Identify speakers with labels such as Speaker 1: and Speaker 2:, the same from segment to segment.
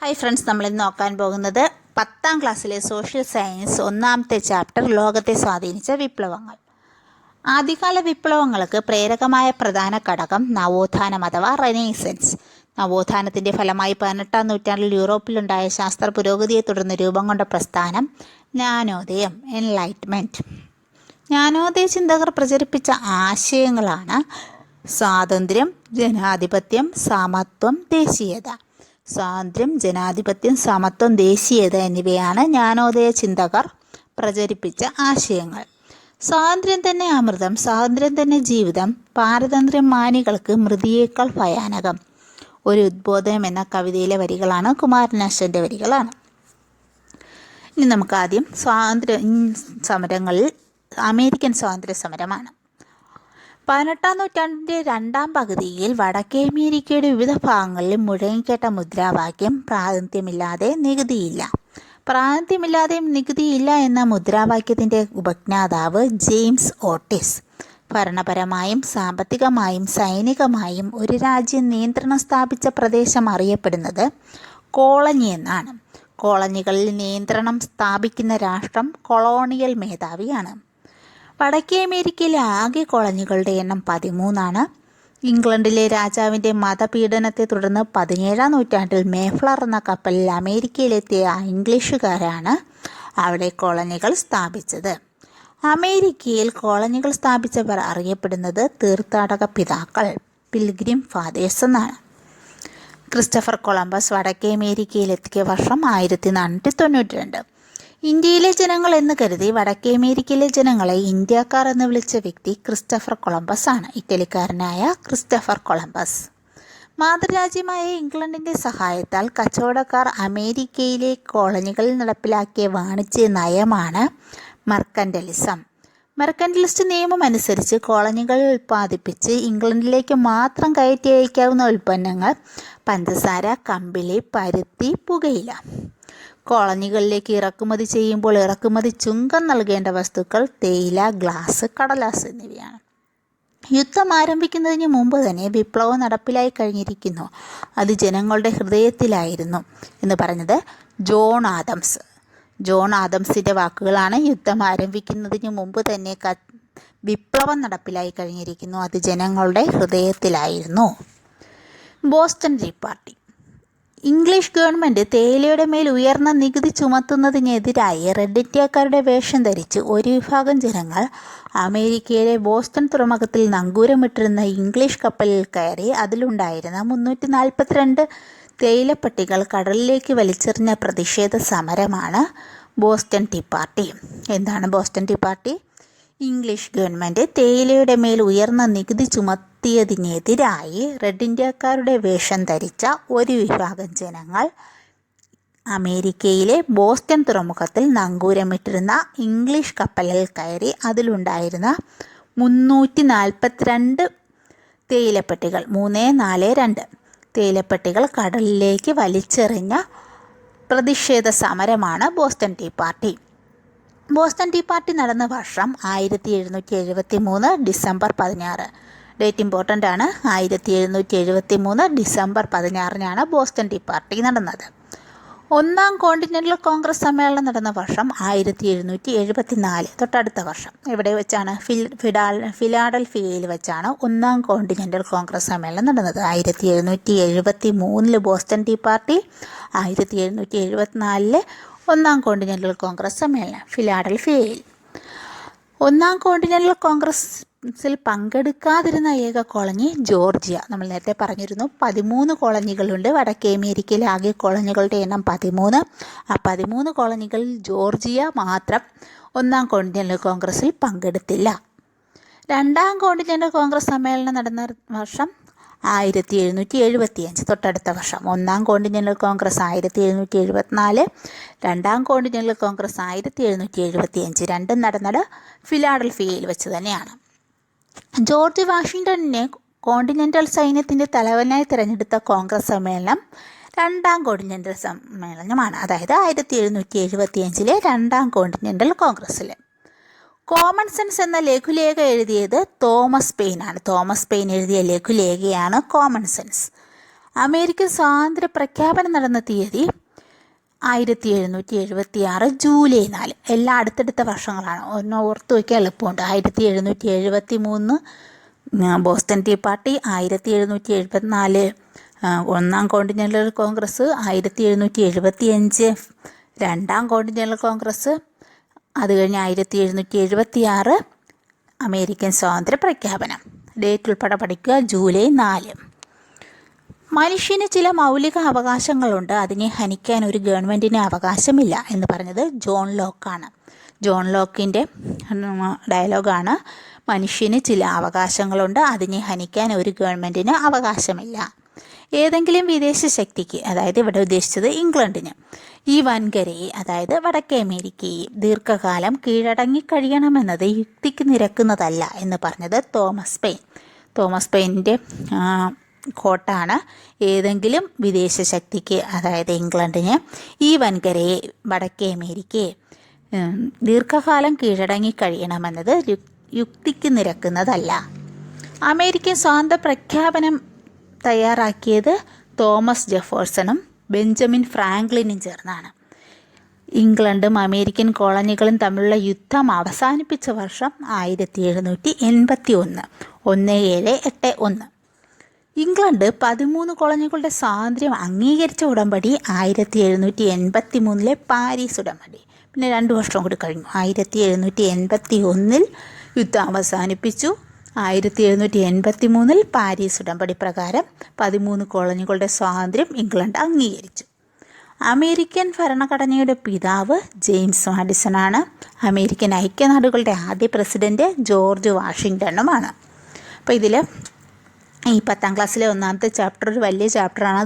Speaker 1: Hi friends, നമ്മളിന്ന് നോക്കാൻ പോകുന്നത് 10ാം ക്ലാസ്സിലെ സോഷ്യൽ സയൻസ് ഒന്നാമത്തെ ചാപ്റ്റർ ലോകത്തെ സ്വാധീനിച്ച വിപ്ലവങ്ങൾ. ആദ്യകാല വിപ്ലവങ്ങൾക്ക് പ്രേരകമായ പ്രധാന ഘടകം നവോത്ഥാനം അഥവാ റെനൈസൻസ്. നവോത്ഥാനത്തിൻ്റെ ഫലമായി 18ാം നൂറ്റാണ്ടിൽ യൂറോപ്പിലുണ്ടായ ശാസ്ത്ര പുരോഗതിയെ തുടർന്ന് രൂപം കൊണ്ട പ്രസ്ഥാനം ജ്ഞാനോദയം, എൻലൈറ്റ്മെൻറ്റ്. ജ്ഞാനോദയ ചിന്തകർ പ്രചരിപ്പിച്ച ആശയങ്ങളാണ് സ്വാതന്ത്ര്യം, ജനാധിപത്യം, സമത്വം, ദേശീയത. സ്വാതന്ത്ര്യം, ജനാധിപത്യം, സമത്വം, ദേശീയത എന്നിവയാണ് ജ്ഞാനോദയ ചിന്തകർ പ്രചരിപ്പിച്ച ആശയങ്ങൾ. സ്വാതന്ത്ര്യം തന്നെ അമൃതം, സ്വാതന്ത്ര്യം തന്നെ ജീവിതം, പാരതന്ത്ര്യം മാനികൾക്ക് മൃതിയേക്കാൾ ഭയാനകം. ഒരു ഉദ്ബോധനം എന്ന കവിതയിലെ വരികളാണ്, കുമാരനാശാൻ്റെ വരികളാണ്. ഇനി നമുക്ക് ആദ്യം സ്വാതന്ത്ര്യ സമരങ്ങളിൽ അമേരിക്കൻ സ്വാതന്ത്ര്യ സമരമാണ്. 18ാം നൂറ്റാണ്ടിൻ്റെ രണ്ടാം പകുതിയിൽ വടക്കേ അമേരിക്കയുടെ വിവിധ ഭാഗങ്ങളിൽ മുഴങ്ങിക്കേട്ട മുദ്രാവാക്യം പ്രാതിനിധ്യമില്ലാതെ നികുതിയില്ല. പ്രാതിനിധ്യമില്ലാതെയും നികുതിയില്ല എന്ന മുദ്രാവാക്യത്തിൻ്റെ ഉപജ്ഞാതാവ് ജെയിംസ് ഓട്ടിസ്. ഭരണപരമായും സാമ്പത്തികമായും സൈനികമായും ഒരു രാജ്യം നിയന്ത്രണം സ്ഥാപിച്ച പ്രദേശം അറിയപ്പെടുന്നത് കോളനി എന്നാണ്. കോളനികളിൽ നിയന്ത്രണം സ്ഥാപിക്കുന്ന രാഷ്ട്രം കൊളോണിയൽ മേധാവിയാണ്. വടക്കേ അമേരിക്കയിലെ ആകെ കോളനികളുടെ എണ്ണം 13ആണ്. ഇംഗ്ലണ്ടിലെ രാജാവിൻ്റെ മതപീഡനത്തെ തുടർന്ന് 17ാം നൂറ്റാണ്ടിൽ മേഫ്ലർ എന്ന കപ്പലിൽ അമേരിക്കയിലെത്തിയ ഇംഗ്ലീഷുകാരാണ് അവിടെ കോളനികൾ സ്ഥാപിച്ചത്. അമേരിക്കയിൽ കോളനികൾ സ്ഥാപിച്ചവർ അറിയപ്പെടുന്നത് തീർത്ഥാടക പിതാക്കൾ, പിൽഗ്രിം ഫാദേഴ്സ് എന്നാണ്. ക്രിസ്റ്റഫർ കൊളംബസ് വടക്കേ അമേരിക്കയിലെത്തിയ വർഷം 1492. ഇന്ത്യയിലെ ജനങ്ങൾ എന്ന് കരുതി വടക്കേ അമേരിക്കയിലെ ജനങ്ങളെ ഇന്ത്യക്കാർ എന്ന് വിളിച്ച വ്യക്തി ക്രിസ്റ്റഫർ കൊളംബസ് ആണ്. ഇറ്റലിക്കാരനായ ക്രിസ്റ്റഫർ കൊളംബസ്. മാതൃരാജ്യമായ ഇംഗ്ലണ്ടിൻ്റെ സഹായത്താൽ കച്ചവടക്കാർ അമേരിക്കയിലെ കോളനികളിൽ നടപ്പിലാക്കിയ വാണിജ്യ നയമാണ് മെർക്കന്റലിസം. മെർക്കന്റലിസ്റ്റ് നിയമം അനുസരിച്ച് കോളനികൾ ഉൽപ്പാദിപ്പിച്ച് ഇംഗ്ലണ്ടിലേക്ക് മാത്രം കയറ്റി അയക്കാവുന്ന ഉൽപ്പന്നങ്ങൾ പഞ്ചസാര, കമ്പിളി, പരുത്തി, പുകയില. കോളനികളിലേക്ക് ഇറക്കുമതി ചെയ്യുമ്പോൾ ഇറക്കുമതി ചുങ്കം നൽകേണ്ട വസ്തുക്കൾ തേയില, ഗ്ലാസ്, കടലാസ് എന്നിവയാണ്. യുദ്ധം ആരംഭിക്കുന്നതിന് മുമ്പ് തന്നെ വിപ്ലവം നടപ്പിലായി കഴിഞ്ഞിരിക്കുന്നു, അത് ജനങ്ങളുടെ ഹൃദയത്തിലായിരുന്നു എന്ന് പറഞ്ഞത് ജോൺ ആദംസ്. ജോൺ ആദംസിൻ്റെ വാക്കുകളാണ്. യുദ്ധം ആരംഭിക്കുന്നതിന് മുമ്പ് തന്നെ വിപ്ലവം നടപ്പിലായി കഴിഞ്ഞിരിക്കുന്നു, അത് ജനങ്ങളുടെ ഹൃദയത്തിലായിരുന്നു. Boston tea party. English government തേയിലയുടെ മേൽ ഉയർന്ന നികുതി ചുമത്തുന്നതിനെതിരായി റെഡ് ഇന്ത്യക്കാരുടെ വേഷം ധരിച്ച് ഒരു വിഭാഗം ജനങ്ങൾ അമേരിക്കയിലെ ബോസ്റ്റൺ തുറമുഖത്തിൽ നങ്കൂരമിട്ടിരുന്ന ഇംഗ്ലീഷ് കപ്പലിൽ കയറി അതിലുണ്ടായിരുന്ന 342 തേയിലപ്പെട്ടികൾ കടലിലേക്ക് വലിച്ചെറിഞ്ഞ പ്രതിഷേധ സമരമാണ് ബോസ്റ്റൺ ടീ പാർട്ടി. എന്താണ് Boston tea party? English government തേയിലയുടെ മേൽ ഉയർന്ന നികുതി ചുമത്തിയതിനെതിരായി റെഡ് ഇന്ത്യക്കാരുടെ വേഷം ധരിച്ച ഒരു വിഭാഗം ജനങ്ങൾ അമേരിക്കയിലെ ബോസ്റ്റൺ തുറമുഖത്തിൽ നങ്കൂരമിട്ടിരുന്ന ഇംഗ്ലീഷ് കപ്പലിൽ കയറി അതിലുണ്ടായിരുന്ന 342 തേയിലപ്പെട്ടികൾ 342 തേയിലപ്പെട്ടികൾ കടലിലേക്ക് വലിച്ചെറിഞ്ഞ പ്രതിഷേധ സമരമാണ് Boston tea party. Boston tea party നടന്ന വർഷം 1773 ഡിസംബർ 16. ഡേറ്റ് ഇമ്പോർട്ടൻ്റ് ആണ്. 1773 ഡിസംബർ 16 ബോസ്റ്റൺ ടീ പാർട്ടി നടന്നത്. ഒന്നാം കോണ്ടിനെൻ്റൽ കോൺഗ്രസ് സമ്മേളനം നടന്ന വർഷം 1774, തൊട്ടടുത്ത വർഷം. എവിടെ വെച്ചാണ്? ഫിലാഡൽഫിയയിൽ വെച്ചാണ് ഒന്നാം കോണ്ടിനെൻ്റൽ കോൺഗ്രസ് സമ്മേളനം നടന്നത്. 1773 ബോസ്റ്റൺ ടീ പാർട്ടി, 1774 ഒന്നാം കോണ്ടിനെൻ്റൽ കോൺഗ്രസ് സമ്മേളനം ഫിലാഡൽഫിയയിൽ. ഒന്നാം കോണ്ടിനെൻ്റൽ കോൺഗ്രസിൽ പങ്കെടുക്കാതിരുന്ന ഏക കോളനി ജോർജിയ. നമ്മൾ നേരത്തെ പറഞ്ഞിരുന്നു 13 കോളനികളുണ്ട്. വടക്കേ അമേരിക്കയിൽ ആകെ കോളനികളുടെ എണ്ണം 13. ആ 13 കോളനികളിൽ ജോർജിയ മാത്രം ഒന്നാം കോണ്ടിനെൻ്റൽ കോൺഗ്രസിൽ പങ്കെടുത്തില്ല. രണ്ടാം കോണ്ടിനെൻ്റൽ കോൺഗ്രസ് സമ്മേളനം നടന്ന വർഷം 1775, തൊട്ടടുത്ത വർഷം. ഒന്നാം കോണ്ടിനെൻ്റൽ കോൺഗ്രസ് 1774, രണ്ടാം കോണ്ടിനെൻ്റൽ കോൺഗ്രസ് 1775. രണ്ടും നടന്നത് ഫിലാഡൽഫിയയിൽ വെച്ച് തന്നെയാണ്. ജോർജ് വാഷിങ്ടണിനെ കോണ്ടിനെൻ്റൽ സൈന്യത്തിൻ്റെ തലവനായി തിരഞ്ഞെടുത്ത കോൺഗ്രസ് സമ്മേളനം രണ്ടാം കോണ്ടിനെൻ്റൽ സമ്മേളനമാണ്. അതായത് 1775 രണ്ടാം കോണ്ടിനെൻ്റൽ കോൺഗ്രസ്സിൽ. കോമൺ സെൻസ് എന്ന ലഘുലേഖ എഴുതിയത് തോമസ് പെയിൻ ആണ്. തോമസ് പെയിൻ എഴുതിയ ലഘുലേഖയാണ് കോമൺ സെൻസ്. അമേരിക്കൻ സ്വാതന്ത്ര്യ പ്രഖ്യാപനം നടന്ന തീയതി 1776 ജൂലൈ 4. എല്ലാം അടുത്തടുത്ത വർഷങ്ങളാണ്, ഒന്ന് ഓർത്ത് വയ്ക്കാൻ എളുപ്പമുണ്ട്. 1773 ബോസ്റ്റൺ ടീ പാർട്ടി, 1774 ഒന്നാം കോണ്ടിനെൻ്റൽ കോൺഗ്രസ്, 1775 രണ്ടാം കോണ്ടിനെൻ്റൽ കോൺഗ്രസ്, അത് കഴിഞ്ഞ് 1776 അമേരിക്കൻ സ്വാതന്ത്ര്യ പ്രഖ്യാപനം. ഡേറ്റ് ഉൾപ്പെടെ പഠിക്കുക, ജൂലൈ 4. മനുഷ്യന് ചില മൗലിക അവകാശങ്ങളുണ്ട്, അതിനെ ഹനിക്കാൻ ഒരു ഗവൺമെൻറ്റിന് അവകാശമില്ല എന്ന് പറഞ്ഞത് ജോൺ ലോക്കാണ്. ജോൺ ലോക്കിൻ്റെ ഡയലോഗാണ്. മനുഷ്യന് ചില അവകാശങ്ങളുണ്ട്, അതിനെ ഹനിക്കാൻ ഒരു ഗവൺമെൻറ്റിന് അവകാശമില്ല. ഏതെങ്കിലും വിദേശ ശക്തിക്ക്, അതായത് ഇവിടെ ഉദ്ദേശിച്ചത് ഇംഗ്ലണ്ടിന്, ഈ വൻകരയെ, അതായത് വടക്കേ അമേരിക്കയെ ദീർഘകാലം കീഴടങ്ങിക്കഴിയണമെന്നത് യുക്തിക്ക് നിരക്കുന്നതല്ല എന്ന് പറഞ്ഞത് തോമസ് പെയിൻ്റെ കോട്ടാണ്. ഏതെങ്കിലും വിദേശ ശക്തിക്ക്, അതായത് ഇംഗ്ലണ്ടിന്, ഈ വൻകരയെ, വടക്കേ അമേരിക്കയെ ദീർഘകാലം കീഴടങ്ങിക്കഴിയണമെന്നത് യുക്തിക്ക് നിരക്കുന്നതല്ല. അമേരിക്കൻ സ്വാതന്ത്ര്യ പ്രഖ്യാപനം തയ്യാറാക്കിയത് തോമസ് ജെഫേഴ്സണും ബെഞ്ചമിൻ ഫ്രാങ്ക്ലിനും ചേർന്നാണ്. ഇംഗ്ലണ്ടും അമേരിക്കൻ കോളനികളും തമ്മിലുള്ള യുദ്ധം അവസാനിപ്പിച്ച വർഷം 1781, 1781. ഇംഗ്ലണ്ട് 13 കോളനികളുടെ സ്വാതന്ത്ര്യം അംഗീകരിച്ച ഉടമ്പടി 1783 പാരീസ് ഉടമ്പടി. പിന്നെ 2 വർഷം കൂടി കഴിഞ്ഞു. 1781 യുദ്ധം അവസാനിപ്പിച്ചു. 1783 പാരീസ് ഉടമ്പടി പ്രകാരം 13 കോളനികളുടെ സ്വാതന്ത്ര്യം ഇംഗ്ലണ്ട് അംഗീകരിച്ചു. അമേരിക്കൻ ഭരണഘടനയുടെ പിതാവ് ജെയിംസ് മാഡിസണാണ്. അമേരിക്കൻ ഐക്യനാടുകളുടെ ആദ്യ പ്രസിഡന്റ് ജോർജ് വാഷിങ്ടണുമാണ്. അപ്പോൾ ഇതിൽ ഈ 10ാം ക്ലാസ്സിലെ ഒന്നാമത്തെ ചാപ്റ്റർ ഒരു വലിയ ചാപ്റ്ററാണ്.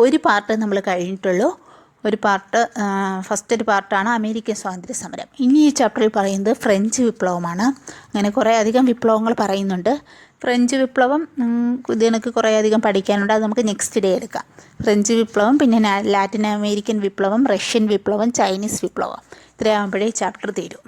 Speaker 1: ഒരു പാർട്ട് നമ്മൾ കഴിഞ്ഞിട്ടുള്ളൂ. ഫസ്റ്റ് ഒരു പാർട്ടാണ് അമേരിക്കൻ സ്വാതന്ത്ര്യ സമരം. ഇനി ഈ ചാപ്റ്ററിൽ പറയുന്നത് ഫ്രഞ്ച് വിപ്ലവമാണ്. അങ്ങനെ കുറേ അധികം വിപ്ലവങ്ങൾ പറയുന്നുണ്ട്. ഫ്രഞ്ച് വിപ്ലവം ഇതിനൊക്കെ കുറേ അധികം പഠിക്കാനുണ്ട്. അത് നമുക്ക് നെക്സ്റ്റ് ഡേ എടുക്കാം. ഫ്രഞ്ച് വിപ്ലവം, പിന്നെ ലാറ്റിൻ അമേരിക്കൻ വിപ്ലവം, റഷ്യൻ വിപ്ലവം, ചൈനീസ് വിപ്ലവം, ഇത്രയാകുമ്പോഴേ ചാപ്റ്റർ തീരും.